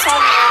Finally,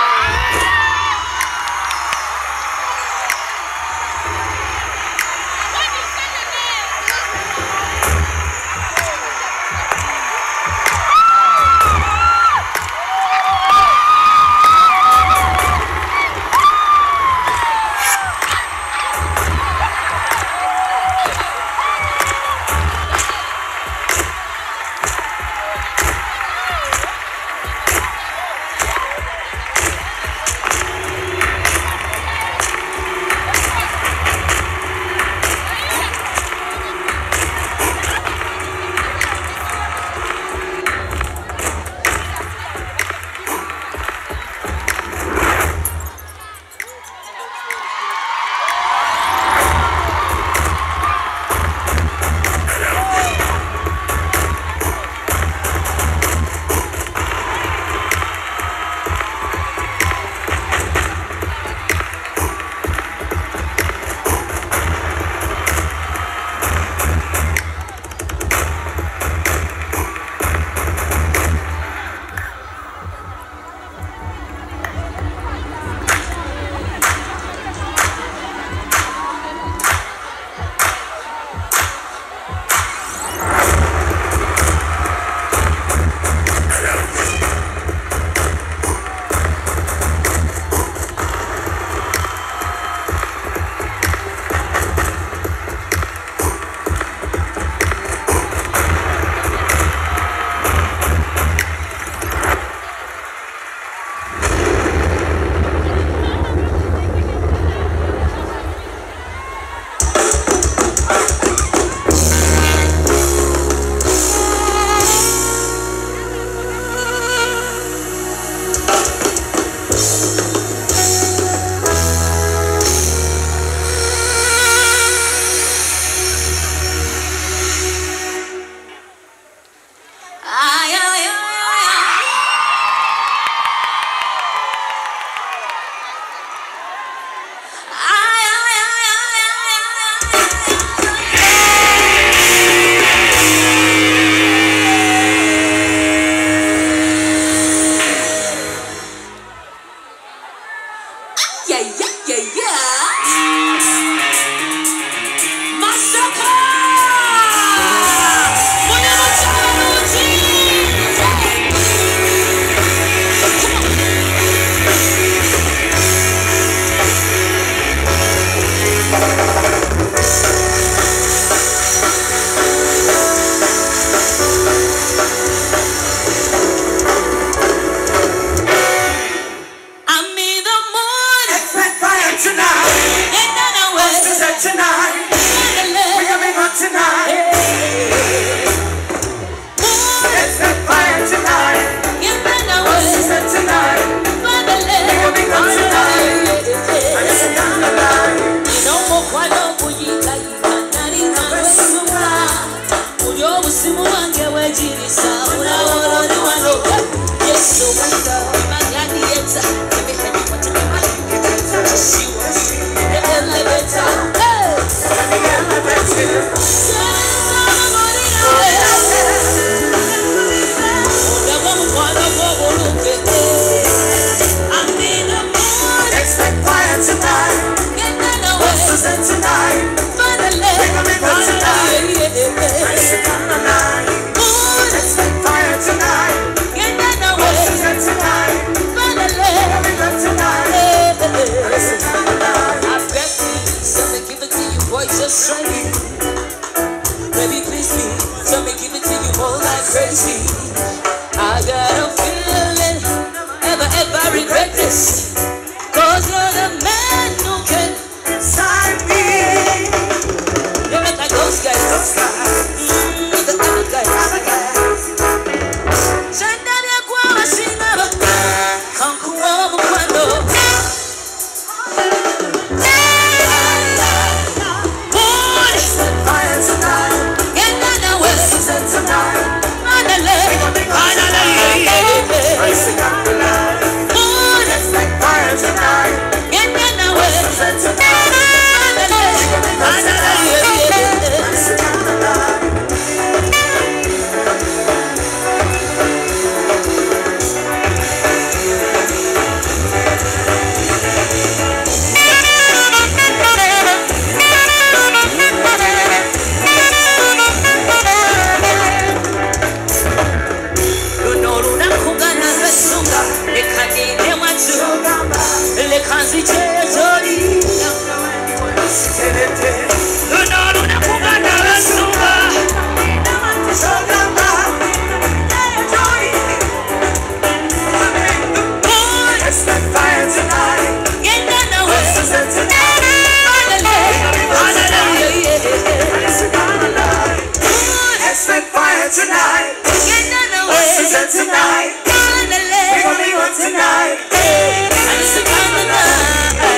Listen tonight. We're gonna be on tonight. Listen tonight.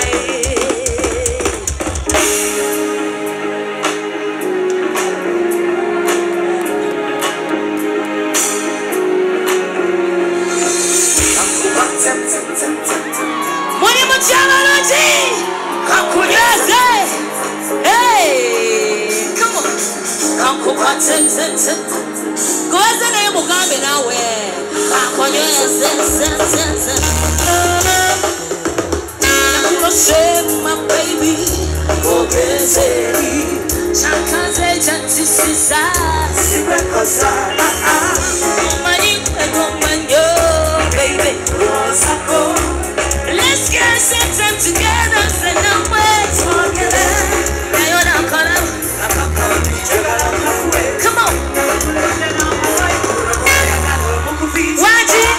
Mwalimu Chamaroji, kakunyeze. Hey, come on. Kakunyeze. Goza na mugambe nawe. Kakunyeze. My baby, oh baby, chakaze chantisisa, sibekosa, baby, let's get some time together, say no way, come on, watch it.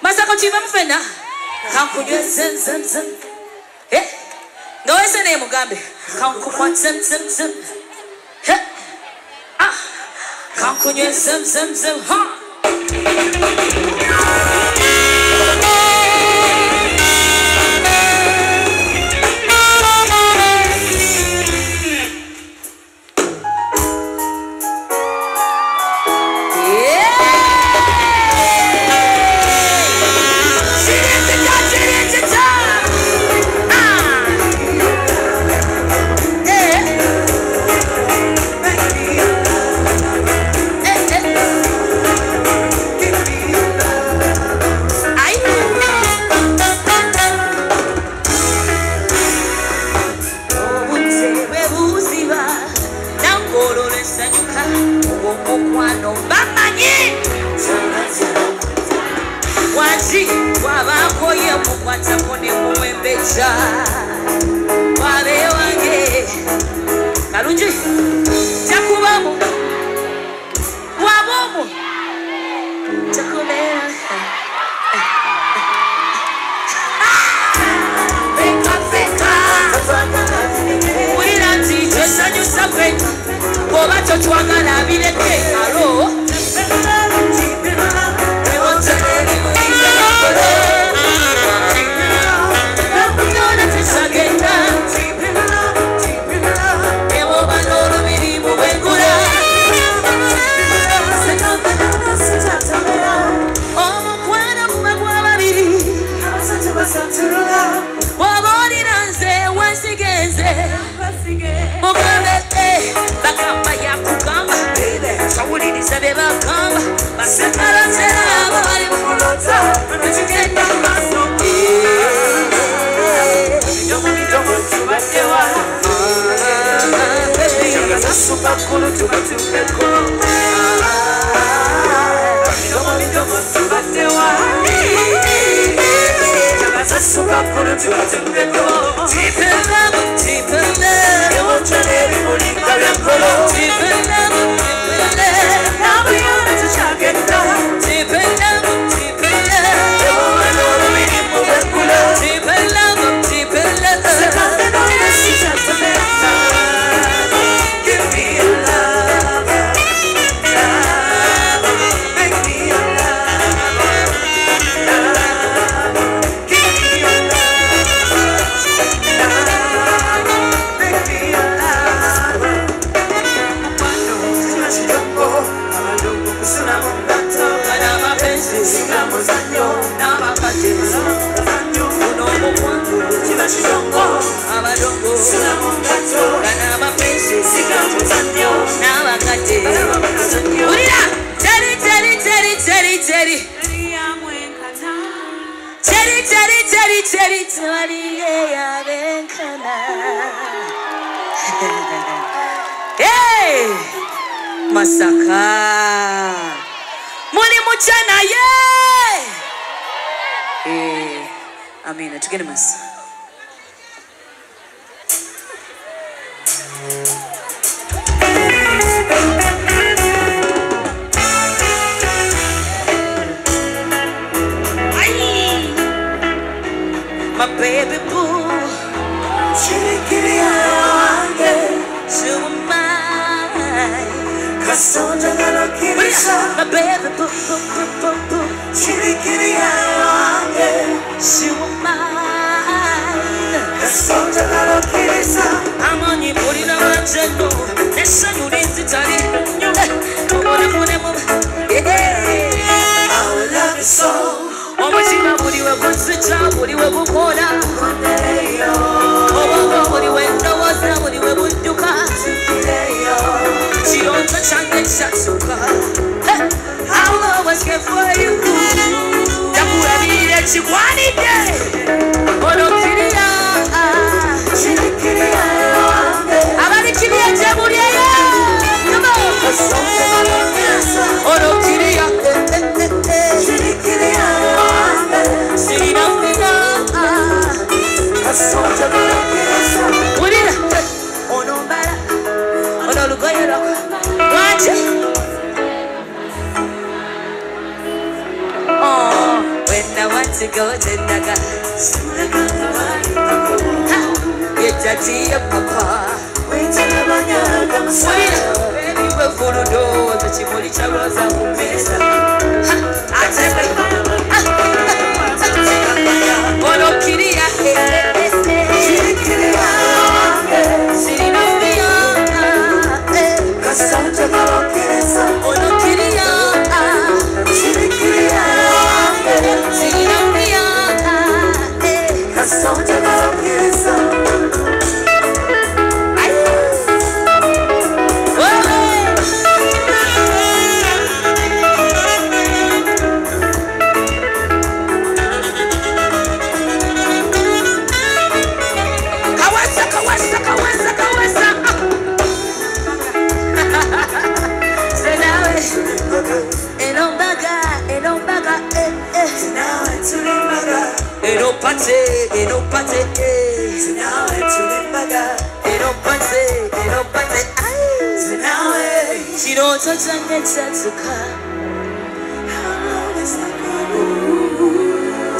Masako chiba mfena kankunywe zem eh ngawese ne mugambe kankukwa zem eh ah kankunywe zem ha bakamba yakugamba sawuliriza bye bagamba basekalazera abali mukulota nekigenda maaso tubaddewa super cool to go to the cool. Midomo tubaddewa super cool to go to the cool. Deep in love, emotionally mulinga byakolo. Deep in love, now we are to check it down. Deep in love, deep in love, deep in love. Hey, Masaka Muni Muchana, yeah. Amina, tugende masa. My baby boo, chirikiria wange, sumai, kasonja nalokirisa. My baby boo, chirikiria wange, sumai, kasonja nalokirisa. Amani purina wachendo, nesa yurinzi tari, mune. I will love you so. Omutima buliwe kunsita buliwe bukola obwongo buliwe ndowooza buliwe budduka kironzo kyange kyassuka I'll always care for you takulabirira ekigwanidde olokiriya abalikiriya gyebulyeyo olokiriya Wulira onombala onolugoye lwako lwaki when I want to go tendaga yetati ya papa wulira ebiwe fuludoza kimuli kya roza kumeza olokiriya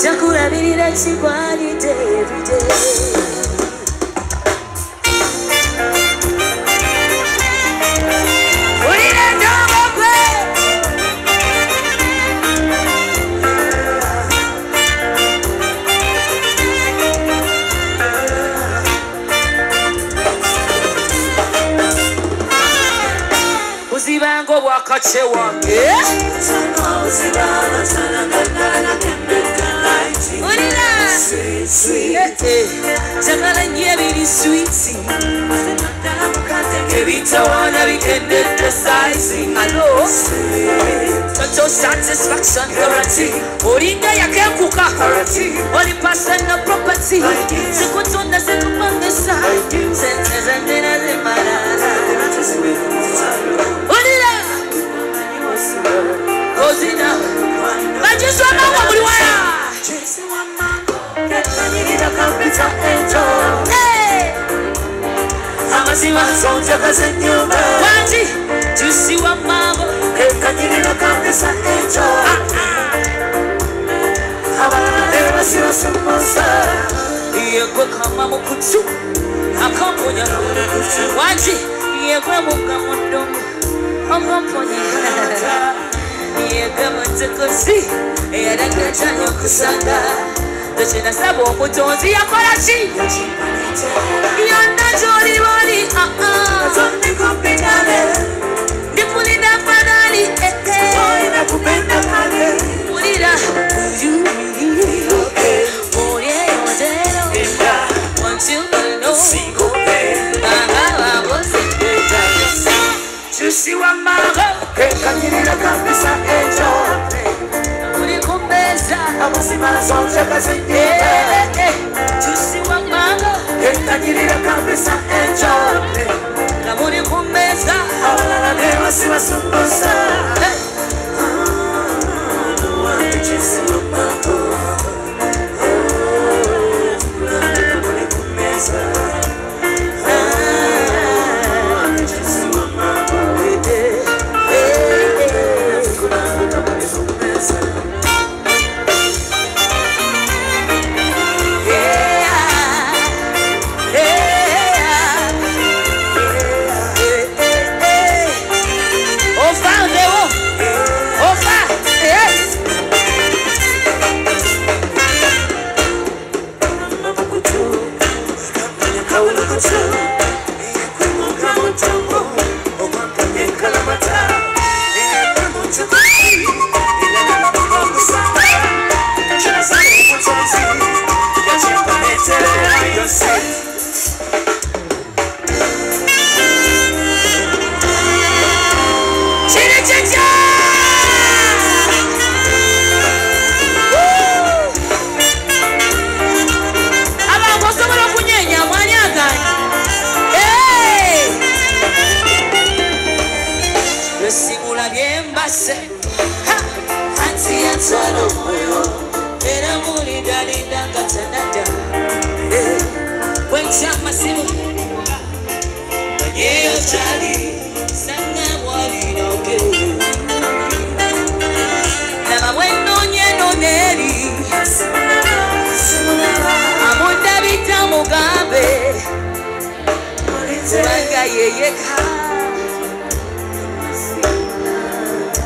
Jakulabirira ekigwanidde every day. Uzibango bwakace wange Ulira Sweet Jagala nye biri sweet Kebi Tawana weekended the sizing. Hello. Total satisfaction guarantee. Oringa ya kuka guarantee. Only person no property. Sikutona sikumangesa. Senses and dinners in my life. Onila. Ozina. Majiswa mama muliwaya. Jesi wa mango. Ketanigida kapita enjoy. Hey. Amasima sonja kazenyuma. Wanji. Juicy wa mango. Ketanigida kapita enjoy. Habalera siwa sumbosa. Yekwe kama mukutu. Akamponya mukutu. Wanji. Yekwe muka mundomu. Akamponya. Yekwe mutekusi. Yadakachanya kusanga. Dochina sabo mutonzi yakolachi. Yanda jori wali Zondi kupinale. Nipulina panali Oina kupenda kale. Mulira you Oye yodero Want you to know Single pay Juicy wa mago Kekanyirira kabisa enjoy Muri kumbeza Amasima sonja kazenyuma Juicy wa mago Kekanyirira kabisa enjoy La muri kumbeza Abalala dewa siwa sumbusa Juicy wa mago Muri kumbeza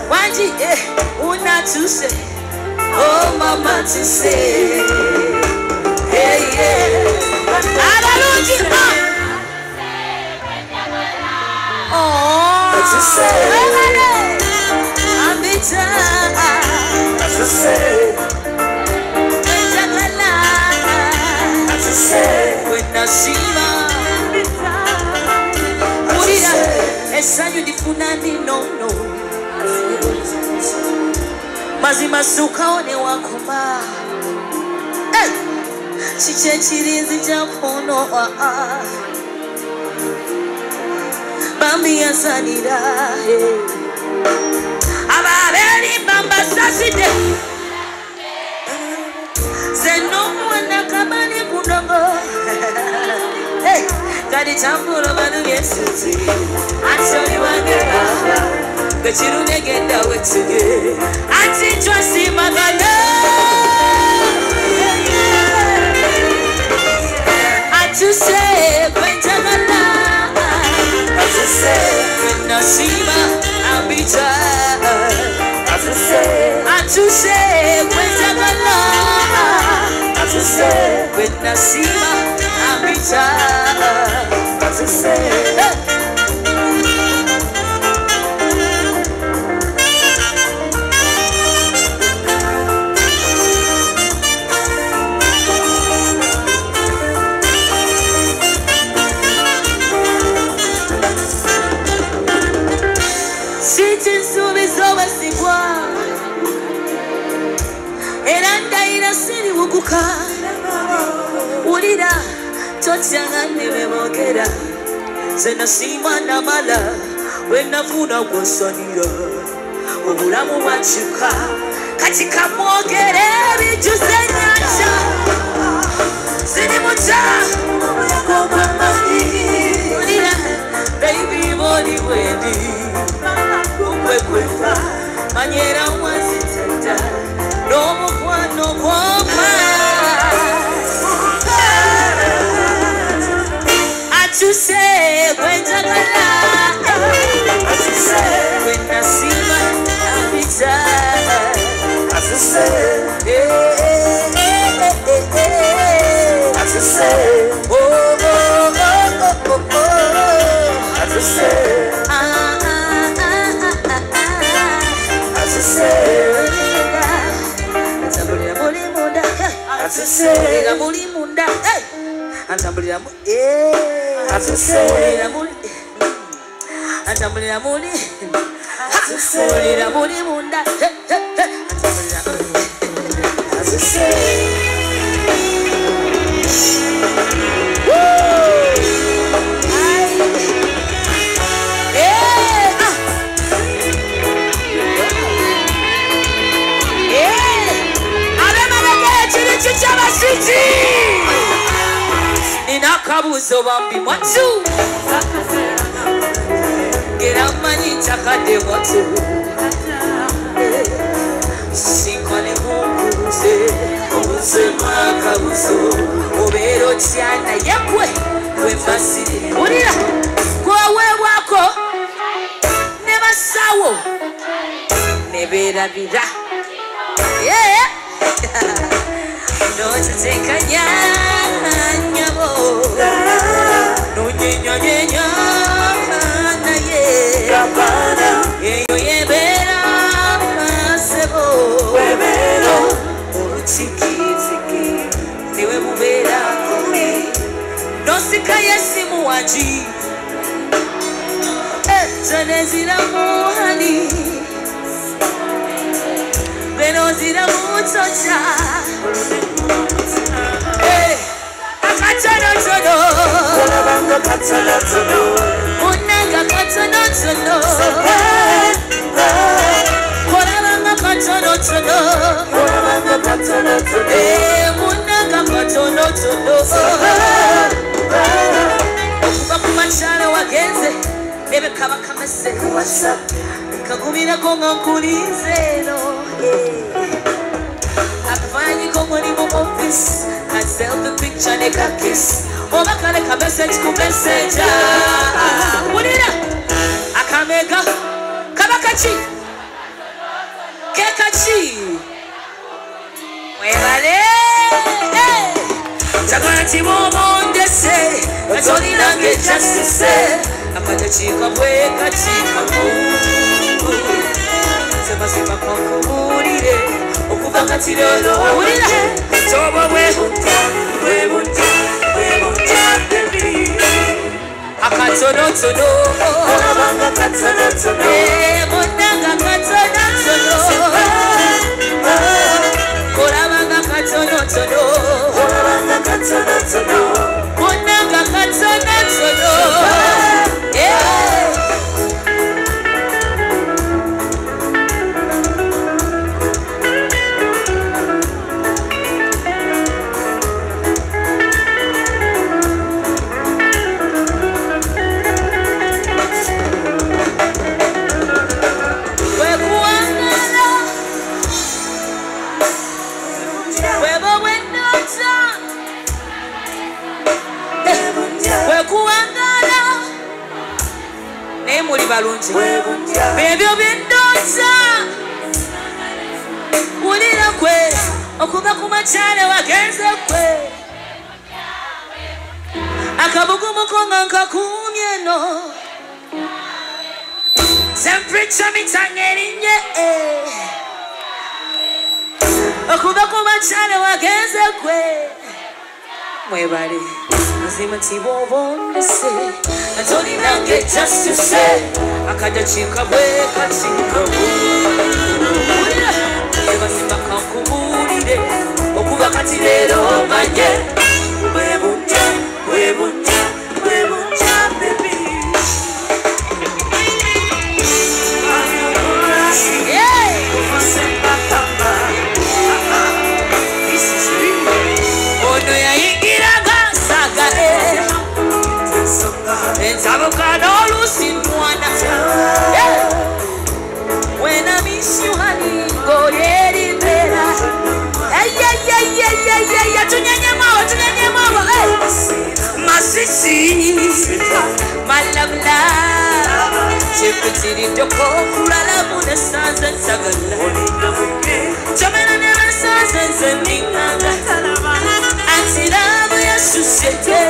Wanji, una to say, oh mama to say, hey yeah, hallelujah. Oh, to say, I'm the time. To say, to say, when I see my, essa you difunani no. Mazima suka one wakoma chiche chirinzi japono Bambi yasanira Ababeli bamba saside Zeno mwana kabani kudongo Kadi chambulo banu yesuti Achori wangera Gachiru negenda wetuge Ati chwasi magana Atu se kwenjagala Atu se kwenasima ambita Atu se kwenjagala Atu se kwenasima ambita Atu se buguka ulira totyanga nebebogera senasiima namala wenafuna gwosonira obulamu bwakyuka kati kamwogere ebijjuza ennyanja zirimuta ulira baby boli bwendi ukwekwefa manyera mwazitenda n'omukwano gw'ompa atuse gwenjagala atuse gwenasiima napita atuse atuse atuse Atambulira muli munda atambulira muli munda Nakabuzo bambi mwatu Geramanyi takade mwatu Sinkone munguze Obuze makabuzo Obero tiana yekwe Wembasiri Urira Kwawe wako Neba sawo Nebera bira Yeah Don't take a nyanyabo No nyenya nyenya na ye Kapana Yeyo yebera sebo Webero Uruchiki tiki Niwe mubera kumi Nosika yesimu waji Zanezira muhani Benozira mutocha Katana tono, Kolabanga katana tono, Munanga katana tono, Kolabanga katana tono, Kolabanga katana tono, Munanga katana tono. Okuva kumachana wagenze, nebe kaba kamese kuwasa, kagumira konga nkulize no. Akafanyi kongoni mu office. I selfie picture neka kiss Obaka neka message ku messenger Ulira Akamega Kabakachi Kekachi Webale Chagati momondese Katoni nange justice Akata chika weka chika mungu Sema sema kakumurire Okuva katirolo Ulira Toba webunta baby Akatono tono Kolabanga katana tono Munanga katana tono Kolabanga katana tono Kolabanga katana tono Munanga katana tono Yeah balungi bebyo byendoza ulira kwe okuva ku makyale wagenze kwe akabugumuko nga nkakumye no temperature mitanga erinye okuva ku makyale wagenze kwe mwebale mazima tibobondese atoli nange just to say akaja chika bwe kachika ulira ebazima kankumulire okuva katire love love. Chipitiri doko kurala mune sanza sagala. Jamena nera sanza zeninganga. Anti love ya susete.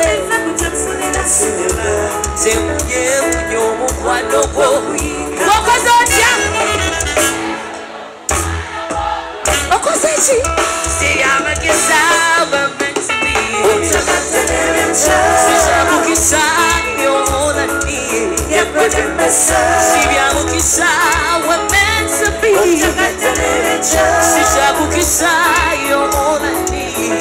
Zemunye munyo mukwanogo. Okozotia. Okozechi. See I'm a kissa, we're meant to be. Sijabu kissa, you're all I need. Sijabu kissa, we're meant to be. Sijabu kissa, you're all I need.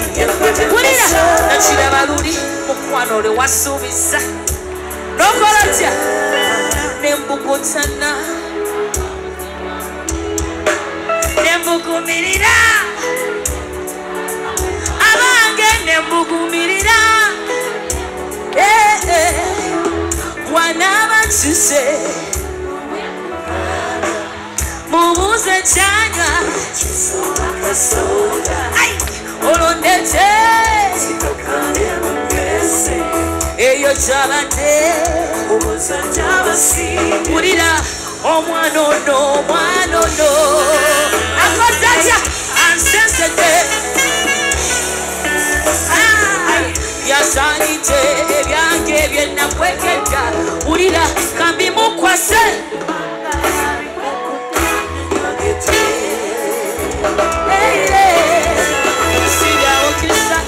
Wulira, nachira baluri, mukwano le wasubisa. Nokolatia, nembukutana. Nembukumirira. Nembugumirira wanabachuse mubuze cyanya olondete eyo cyabande urira omwanono akotaja ancestor yasanite ebyange byena kweketa ulira kambi mukwase sida okisa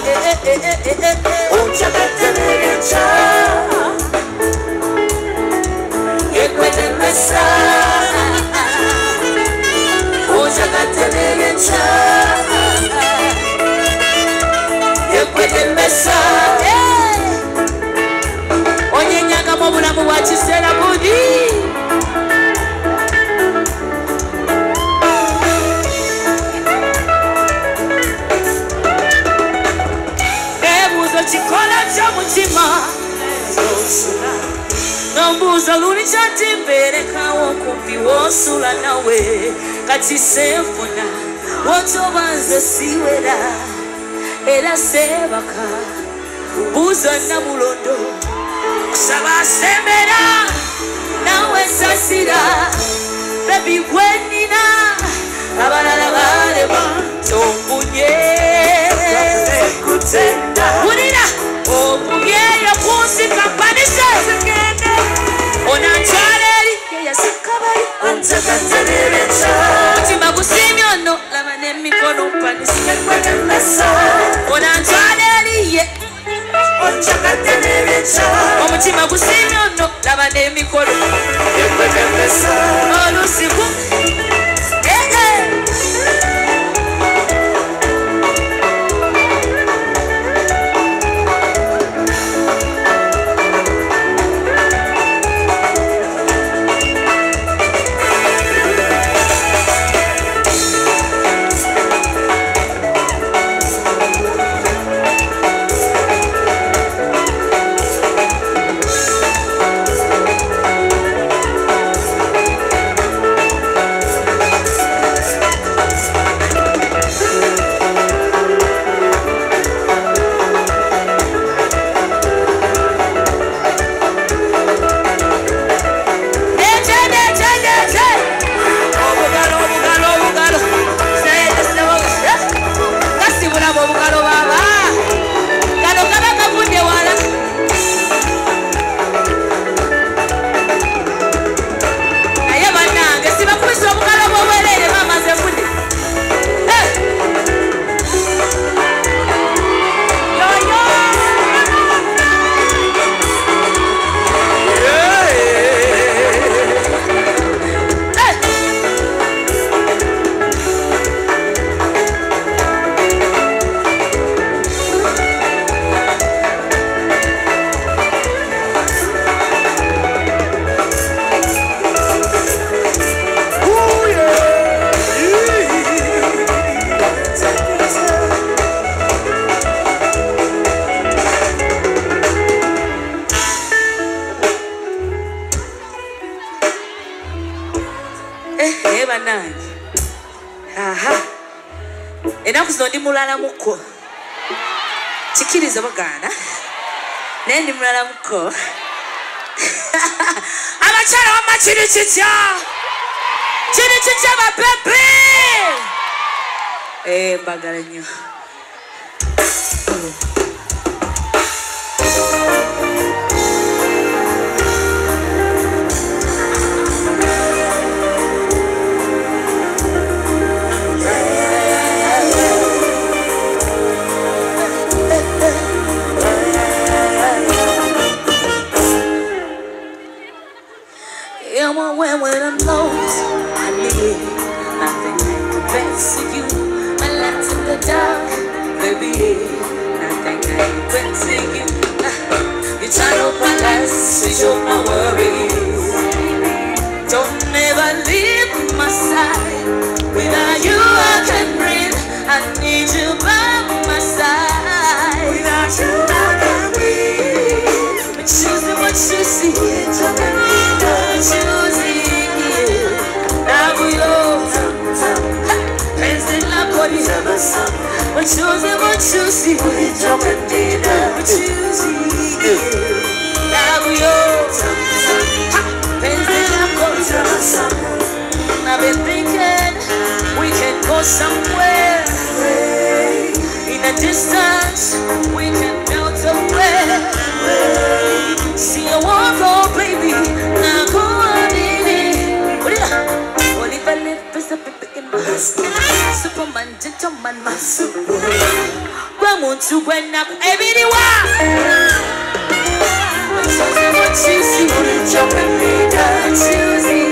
unchakatenecha yekwete mesa unchakatenecha yekwete mesa onye nyanga mu bulamu bwa kiseera budi ebuuzo kikola ky'omutima nombuuza luli kyatimbeerekawo kumpi woosula nawe kati senfuna wotoba nze siwera era sebaka buuza namulondo kusaba sembera nawe sasira bebi gwenina abalala balema tombunye ulira omuyeyo kunsikampanise onancaleri yeyasikabali mutima gusimya ono laba n'emikono mpanise onancaleri omutima gusimya ono laba n'emikono olusiku enaku zino ndi mulala muko kikiriza bagana naye ndi mulala muko Abachara wa machini chicha. Chini chicha ba pepe. Bagaranyo. When I'm lost, I need nothing compares to you. My lights in the dark, baby, nothing compares to you. You turn up my lights, switch off my worries. Don't never leave my side. Without you, I can breathe. I need you by my side. Without you, I can breathe. But choosing what you see, choosing. We're choosing what you see. We're choosing. Now we all. I've been thinking we can go somewhere in a distance. We can melt away. See a war, baby. Now go on in it. Only if I live is a baby in my Superman, gentleman, my Superman. Grandma to when up everyone. What you see, jumping me down, choosing.